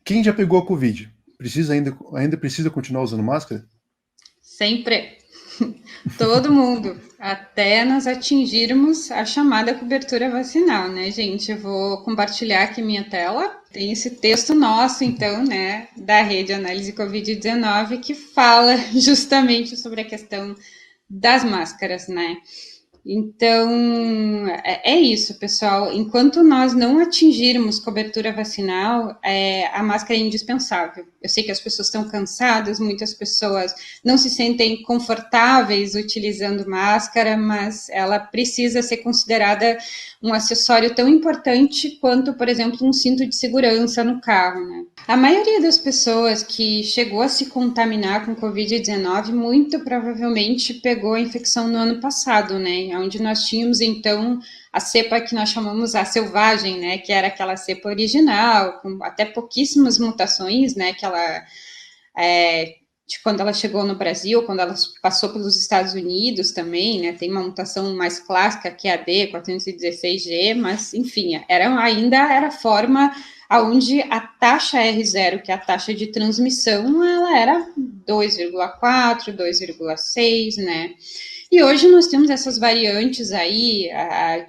Quem já pegou a Covid, ainda precisa continuar usando máscara? Sempre. Todo mundo, até nós atingirmos a chamada cobertura vacinal, né, gente? Eu vou compartilhar aqui minha tela. Tem esse texto nosso, então, né, da Rede Análise Covid-19, que fala justamente sobre a questão das máscaras, né? Então, é isso, pessoal. Enquanto nós não atingirmos cobertura vacinal, a máscara é indispensável. Eu sei que as pessoas estão cansadas, muitas pessoas não se sentem confortáveis utilizando máscara, mas ela precisa ser considerada um acessório tão importante quanto, por exemplo, um cinto de segurança no carro, né? A maioria das pessoas que chegou a se contaminar com Covid-19 muito provavelmente pegou a infecção no ano passado, né? Onde nós tínhamos, então, a cepa que nós chamamos a selvagem, né? Que era aquela cepa original, com até pouquíssimas mutações, né? Que ela, de quando ela chegou no Brasil, quando ela passou pelos Estados Unidos também, né? Tem uma mutação mais clássica, que é a D416G, mas, enfim, ainda era a forma onde a taxa R0, que é a taxa de transmissão, ela era 2,4, 2,6, né? E hoje nós temos essas variantes aí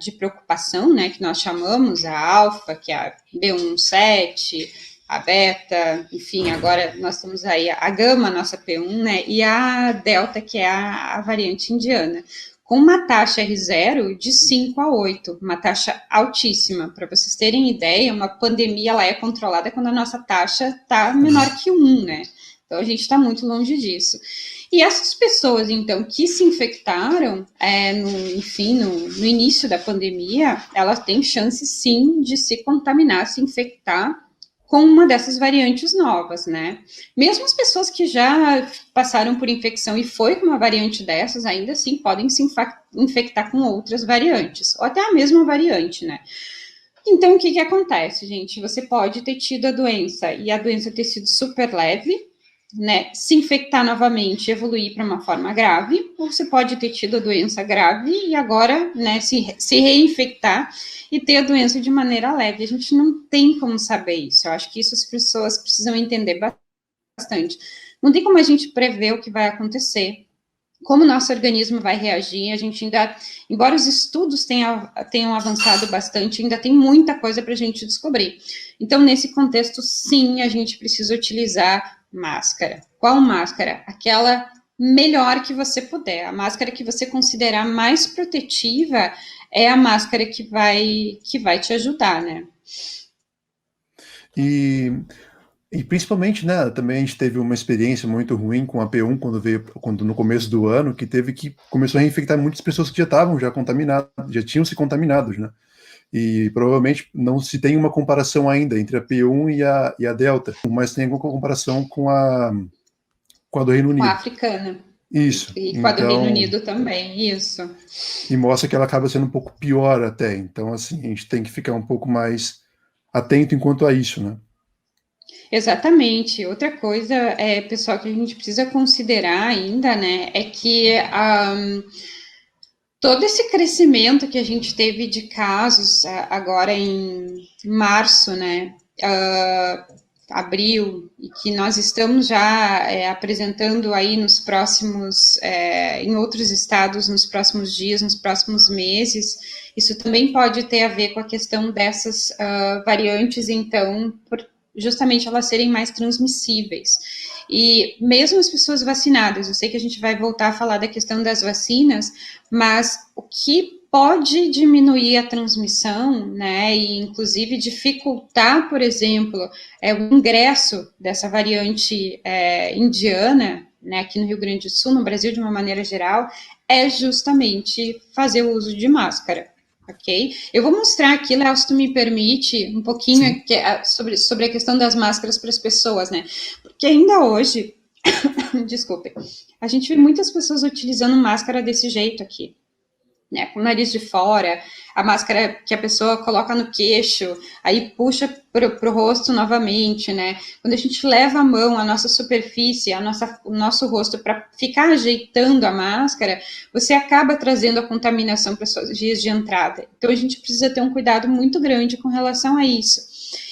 de preocupação, né, que nós chamamos, a alfa, que é a B17, a beta, enfim, agora nós temos aí a gama, nossa P1, né, e a delta, que é a variante indiana, com uma taxa R0 de 5 a 8, uma taxa altíssima. Para vocês terem ideia, uma pandemia ela é controlada quando a nossa taxa está menor que 1, né? Então a gente está muito longe disso. E essas pessoas, então, que se infectaram, no início da pandemia, elas têm chance, sim, de se contaminar, se infectar com uma dessas variantes novas, né? Mesmo as pessoas que já passaram por infecção e foi com uma variante dessas, ainda assim podem se infectar com outras variantes, ou até a mesma variante, né? Então, o que acontece, gente? Você pode ter tido a doença e a doença ter sido super leve, né, se infectar novamente e evoluir para uma forma grave, ou você pode ter tido a doença grave e agora, né, se reinfectar e ter a doença de maneira leve. A gente não tem como saber isso. Eu acho que isso as pessoas precisam entender bastante. Não tem como a gente prever o que vai acontecer, como o nosso organismo vai reagir. A gente ainda, embora os estudos tenham avançado bastante, ainda tem muita coisa para a gente descobrir. Então, nesse contexto, sim, a gente precisa utilizar máscara. Qual máscara? Aquela melhor que você puder. A máscara que você considerar mais protetiva é a máscara que vai te ajudar, né? E, e principalmente, né, também a gente teve uma experiência muito ruim com a P1 quando no começo do ano, que começou a reinfectar muitas pessoas que já estavam já contaminadas, já tinham se contaminados, né? E provavelmente não se tem uma comparação ainda entre a P1 e a Delta, mas tem alguma comparação com a do Reino Com a Unido. africana. Isso. E com a do Reino Então, Unido também, isso. e mostra que ela acaba sendo um pouco pior até. Então, assim, a gente tem que ficar um pouco mais atento enquanto a isso, né? Exatamente. Outra coisa, pessoal, que a gente precisa considerar ainda, né, é que todo esse crescimento que a gente teve de casos agora em março, né, abril, e que nós estamos já apresentando aí nos próximos, em outros estados, nos próximos dias, nos próximos meses, isso também pode ter a ver com a questão dessas variantes, então, justamente elas serem mais transmissíveis. E mesmo as pessoas vacinadas, eu sei que a gente vai voltar a falar da questão das vacinas, mas o que pode diminuir a transmissão, né, e inclusive dificultar, por exemplo, o ingresso dessa variante indiana, né, aqui no Rio Grande do Sul, no Brasil de uma maneira geral, é justamente fazer o uso de máscara. Ok? Eu vou mostrar aqui, Léo, se tu me permite, um pouquinho Sim. sobre a questão das máscaras para as pessoas, né? Porque ainda hoje, desculpe, a gente vê muitas pessoas utilizando máscara desse jeito aqui, né, com o nariz de fora, a máscara que a pessoa coloca no queixo, aí puxa pro rosto novamente, né? Quando a gente leva a mão, a nossa superfície, o nosso rosto para ficar ajeitando a máscara, você acaba trazendo a contaminação para suas vias de entrada. Então a gente precisa ter um cuidado muito grande com relação a isso.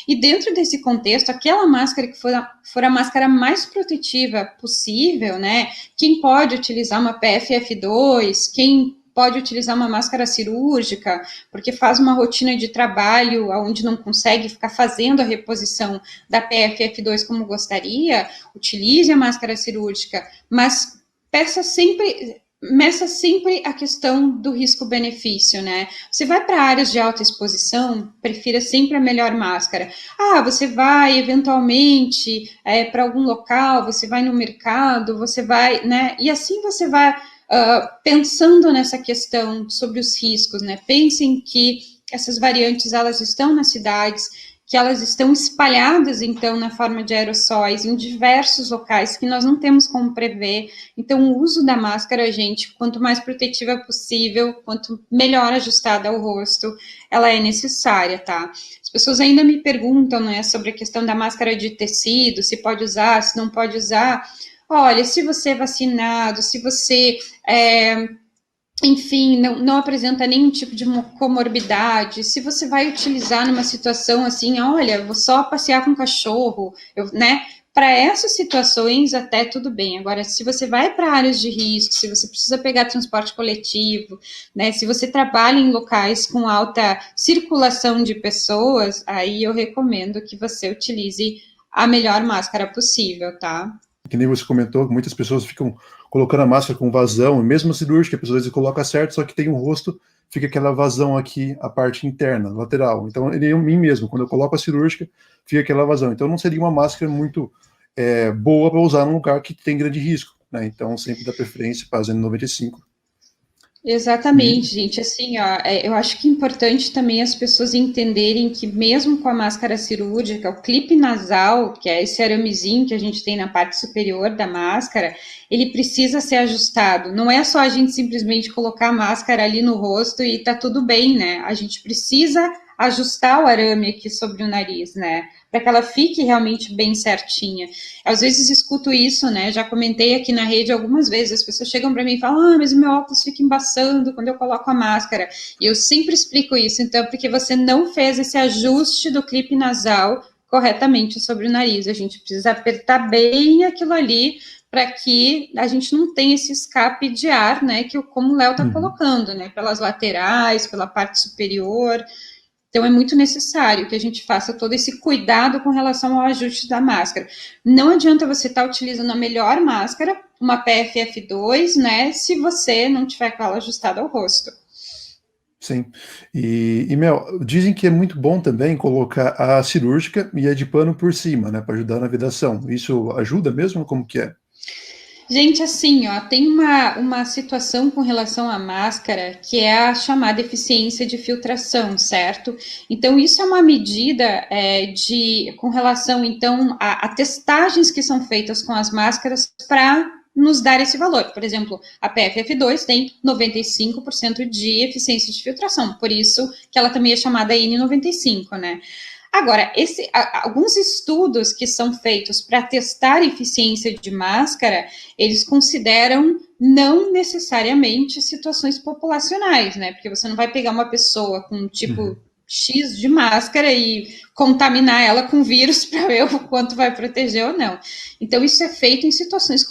E dentro desse contexto, aquela máscara que for a máscara mais protetiva possível, né? Quem pode utilizar uma PFF2, quem pode utilizar uma máscara cirúrgica, porque faz uma rotina de trabalho onde não consegue ficar fazendo a reposição da PFF2 como gostaria, utilize a máscara cirúrgica, mas meça sempre a questão do risco-benefício, né? Você vai para áreas de alta exposição, prefira sempre a melhor máscara. Você vai eventualmente para algum local, você vai no mercado, você vai, né? E assim você vai pensando nessa questão sobre os riscos, né? Pensem que essas variantes elas estão nas cidades, que elas estão espalhadas, então, na forma de aerossóis, em diversos locais que nós não temos como prever. Então, o uso da máscara, gente, quanto mais protetiva possível, quanto melhor ajustada ao rosto, ela é necessária, tá? As pessoas ainda me perguntam, né, sobre a questão da máscara de tecido, se pode usar, se não pode usar. Olha, se você é vacinado, se você enfim, não apresenta nenhum tipo de comorbidade, se você vai utilizar numa situação assim, olha, vou só passear com o cachorro, né? Para essas situações, até tudo bem. Agora, se você vai para áreas de risco, se você precisa pegar transporte coletivo, né? Se você trabalha em locais com alta circulação de pessoas, aí eu recomendo que você utilize a melhor máscara possível, tá? Que nem você comentou, muitas pessoas ficam colocando a máscara com vazão, mesmo a cirúrgica, a pessoa às vezes coloca certo, só que tem um rosto, fica aquela vazão aqui, a parte interna, lateral. Então, em mim mesmo, quando eu coloco a cirúrgica, fica aquela vazão. Então, não seria uma máscara muito boa para usar num lugar que tem grande risco, né? Então, sempre dá preferência para a N95. Exatamente, gente. Assim, eu acho que é importante também as pessoas entenderem que mesmo com a máscara cirúrgica, o clipe nasal, que é esse aramezinho que a gente tem na parte superior da máscara, ele precisa ser ajustado. Não é só a gente simplesmente colocar a máscara ali no rosto e tá tudo bem, né? A gente precisa ajustar o arame aqui sobre o nariz, né? Para que ela fique realmente bem certinha. Às vezes escuto isso, né? Já comentei aqui na rede algumas vezes. As pessoas chegam para mim e falam: mas o meu óculos fica embaçando quando eu coloco a máscara. E eu sempre explico isso. Então, porque você não fez esse ajuste do clipe nasal corretamente sobre o nariz. A gente precisa apertar bem aquilo ali para que a gente não tenha esse escape de ar, né? Que como o Léo está colocando, né? Pelas laterais, pela parte superior. Então, é muito necessário que a gente faça todo esse cuidado com relação ao ajuste da máscara. Não adianta você estar utilizando a melhor máscara, uma PFF2, né, se você não tiver com ela ajustada ao rosto. Sim. E Mel, dizem que é muito bom também colocar a cirúrgica e a de pano por cima, né, para ajudar na vedação. Isso ajuda mesmo? Como que é? Gente, assim, tem uma situação com relação à máscara que é a chamada eficiência de filtração, certo? Então, isso é uma medida com relação, então, a testagens que são feitas com as máscaras para nos dar esse valor. Por exemplo, a PFF2 tem 95% de eficiência de filtração, por isso que ela também é chamada N95, né? Agora, alguns estudos que são feitos para testar a eficiência de máscara, eles consideram não necessariamente situações populacionais, né? Porque você não vai pegar uma pessoa com tipo X de máscara e contaminar ela com vírus para ver o quanto vai proteger ou não. Então, isso é feito em situações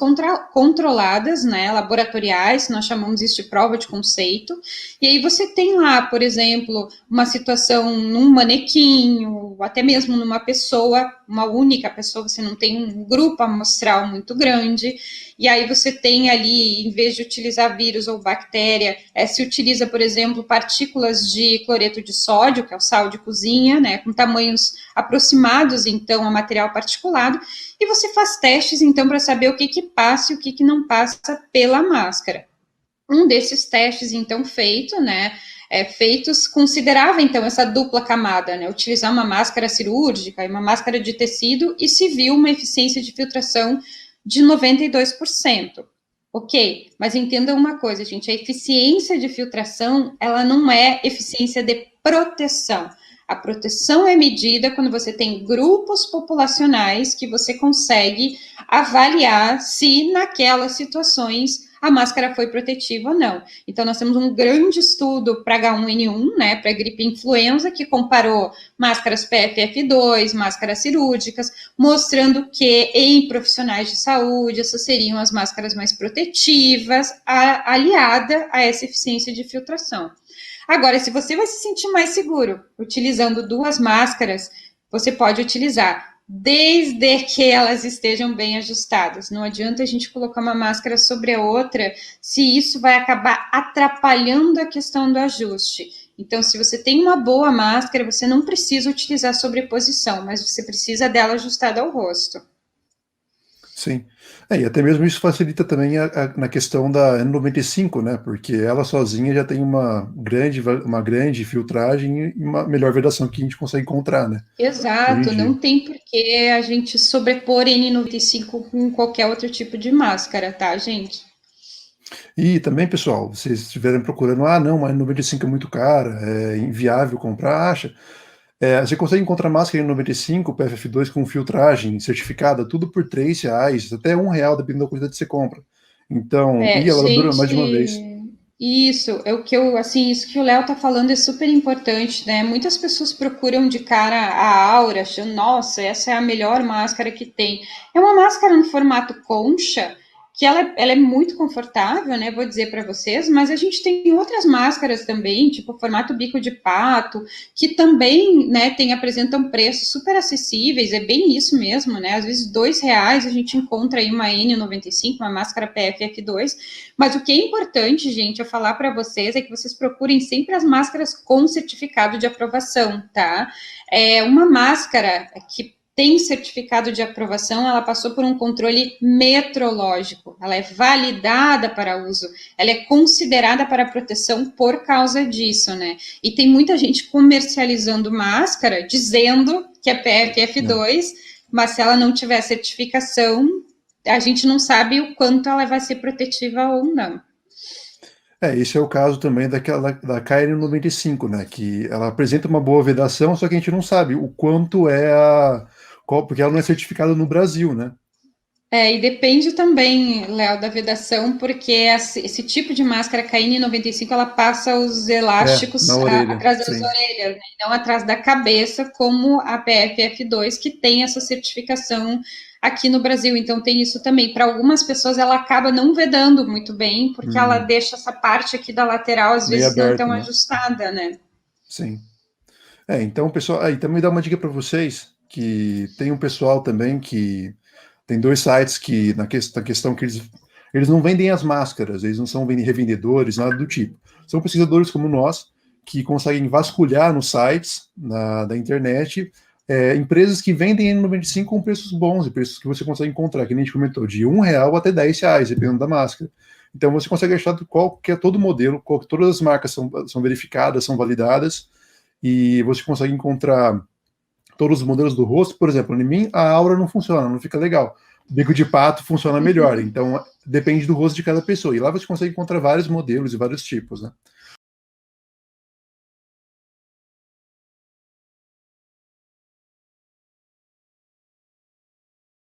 controladas, né, laboratoriais, nós chamamos isso de prova de conceito, e aí você tem lá, por exemplo, uma situação num manequim, ou até mesmo numa pessoa, uma única pessoa, você não tem um grupo amostral muito grande, e aí você tem ali, em vez de utilizar vírus ou bactéria, se utiliza, por exemplo, partículas de cloreto de sódio, que é o sal de cozinha, né, com tamanhos aproximados, então, a material particulado, e você faz testes, então, para saber o que passa e o que não passa pela máscara. Um desses testes, então, feitos, considerava, então, essa dupla camada, né, utilizar uma máscara cirúrgica e uma máscara de tecido, e se viu uma eficiência de filtração de 92%. Ok, mas entendam uma coisa, gente, a eficiência de filtração, ela não é eficiência de proteção. A proteção é medida quando você tem grupos populacionais que você consegue avaliar se naquelas situações a máscara foi protetiva ou não. Então, nós temos um grande estudo para H1N1, né, para gripe influenza, que comparou máscaras PFF2, máscaras cirúrgicas, mostrando que em profissionais de saúde, essas seriam as máscaras mais protetivas, aliada a essa eficiência de filtração. Agora, se você vai se sentir mais seguro utilizando duas máscaras, você pode utilizar, desde que elas estejam bem ajustadas. Não adianta a gente colocar uma máscara sobre a outra, se isso vai acabar atrapalhando a questão do ajuste. Então, se você tem uma boa máscara, você não precisa utilizar sobreposição, mas você precisa dela ajustada ao rosto. Sim. E até mesmo isso facilita também na questão da N95, né? Porque ela sozinha já tem uma grande filtragem e uma melhor vedação que a gente consegue encontrar, né? Exato, não tem por que a gente sobrepor N95 com qualquer outro tipo de máscara, tá, gente? E também, pessoal, vocês estiverem procurando, não, mas N95 é muito cara, é inviável comprar, acha? Você consegue encontrar máscara N95 PFF2 com filtragem certificada, tudo por R$3, até R$1, dependendo da quantidade que você compra. Então, e ela dura mais de uma vez. Isso, isso que o Léo tá falando é super importante, né? Muitas pessoas procuram de cara a Aura, achando, nossa, essa é a melhor máscara que tem. É uma máscara no formato concha, que ela é muito confortável, né? Vou dizer para vocês, mas a gente tem outras máscaras também, tipo formato bico de pato, que também, né, apresentam preços super acessíveis, é bem isso mesmo, né? Às vezes R$2 a gente encontra aí uma N95, uma máscara PFF2, mas o que é importante, gente, eu falar para vocês é que vocês procurem sempre as máscaras com certificado de aprovação, tá? É uma máscara que tem certificado de aprovação, ela passou por um controle metrológico, ela é validada para uso, ela é considerada para proteção por causa disso, né? E tem muita gente comercializando máscara dizendo que é PFF2, mas se ela não tiver certificação, a gente não sabe o quanto ela vai ser protetiva ou não. Esse é o caso também da KN95, né? Que ela apresenta uma boa vedação, só que a gente não sabe o quanto porque ela não é certificada no Brasil, né? E depende também, Léo, da vedação, porque esse tipo de máscara KN95, ela passa os elásticos atrás das orelhas, né? Não atrás da cabeça, como a PFF2, que tem essa certificação aqui no Brasil. Então tem isso também. Para algumas pessoas, ela acaba não vedando muito bem, porque ela deixa essa parte aqui da lateral, às vezes, aberto, não tão ajustada, né? Sim. Então, pessoal, aí também dá uma dica para vocês, que tem um pessoal também que tem dois sites que, na questão que eles não vendem as máscaras, eles não são revendedores, nada do tipo. São pesquisadores como nós, que conseguem vasculhar nos sites da internet empresas que vendem N95 com preços bons, e preços que você consegue encontrar, que nem a gente comentou, de R$1 até R$10, dependendo da máscara. Então você consegue achar todo modelo, todas as marcas são verificadas, são validadas, e você consegue encontrar todos os modelos do rosto. Por exemplo, em mim, a Aura não funciona, não fica legal. O bico de pato funciona melhor, então depende do rosto de cada pessoa. E lá você consegue encontrar vários modelos e vários tipos, né?